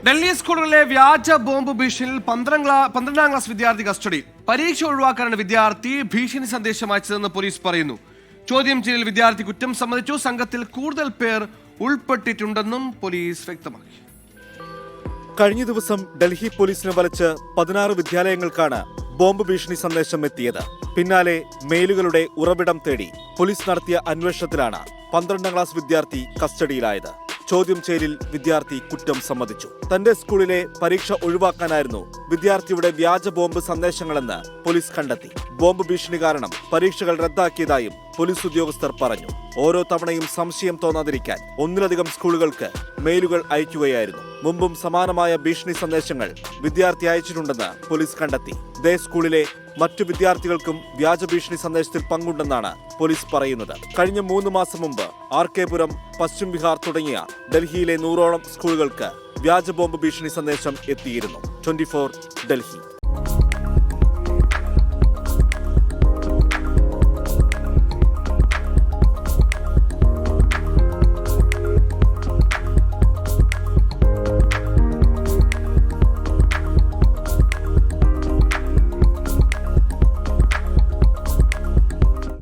ഡൽഹി സ്കൂളുകളിലെ വ്യാജ bomb ഭീഷണിയിൽ 12ാം class വിദ്യാർത്ഥി കസ്റ്റഡി. പരീക്ഷ ഒഴിവാക്കാനാണ് വിദ്യാർത്ഥി ഭീഷണി സന്ദേശം അയച്ചതെന്ന് പോലീസ് പറയുന്നു. ചോദ്യം ചെയ്യലിൽ വിദ്യാർത്ഥി കുറ്റം സമ്മതിച്ചു. സംഘത്തിൽ കൂടുതൽ പേർ ഉൾപ്പെട്ടിട്ടുണ്ടെന്നും പോലീസ് വ്യക്തമാക്കി. കഴിഞ്ഞ ദിവസം ഡൽഹി പോലീസിനെ വലച്ച് 16 വിദ്യാലയങ്ങൾക്കാണ് ബോംബ് ഭീഷണി സന്ദേശം എത്തിയത്. പിന്നാലെ മെയിലുകളുടെ ഉറവിടം തേടി പോലീസ് നടത്തിയ അന്വേഷണത്തിലാണ് 12ാം ക്ലാസ് വിദ്യാർത്ഥി കസ്റ്റഡിയിലായത്. ചോദ്യം ചെയ്യലിൽ വിദ്യാർത്ഥി കുറ്റം സമ്മതിച്ചു. തന്റെ സ്കൂളിലെ പരീക്ഷ ഒഴിവാക്കാനായിരുന്നു വിദ്യാർത്ഥിയുടെ വ്യാജ ബോംബ് സന്ദേശങ്ങളെന്ന് പോലീസ് കണ്ടെത്തി. ബോംബ് ഭീഷണി കാരണം പരീക്ഷകൾ റദ്ദാക്കിയതായും പോലീസ് ഉദ്യോഗസ്ഥർ പറഞ്ഞു. ഓരോ തവണയും സംശയം തോന്നാതിരിക്കാൻ ഒന്നിലധികം സ്കൂളുകൾക്ക് മെയിലുകൾ അയക്കുകയായിരുന്നു. മുമ്പും സമാനമായ ഭീഷണി സന്ദേശങ്ങൾ വിദ്യാർത്ഥി അയച്ചിട്ടുണ്ടെന്ന് പോലീസ് കണ്ടെത്തി. ഇതേ സ്കൂളിലെ മറ്റു വിദ്യാർത്ഥികൾക്കും വ്യാജ ഭീഷണി സന്ദേശത്തിൽ പങ്കുണ്ടെന്നാണ് പോലീസ് പറയുന്നത്. കഴിഞ്ഞ 3 മാസം മുമ്പ് RK പുരം, പശ്ചിം ബിഹാർ തുടങ്ങിയ ഡൽഹിയിലെ 100ഓളം സ്കൂളുകൾക്ക് വ്യാജ ബോംബ് ഭീഷണി സന്ദേശം എത്തിയിരുന്നു. 24 ഡൽഹി.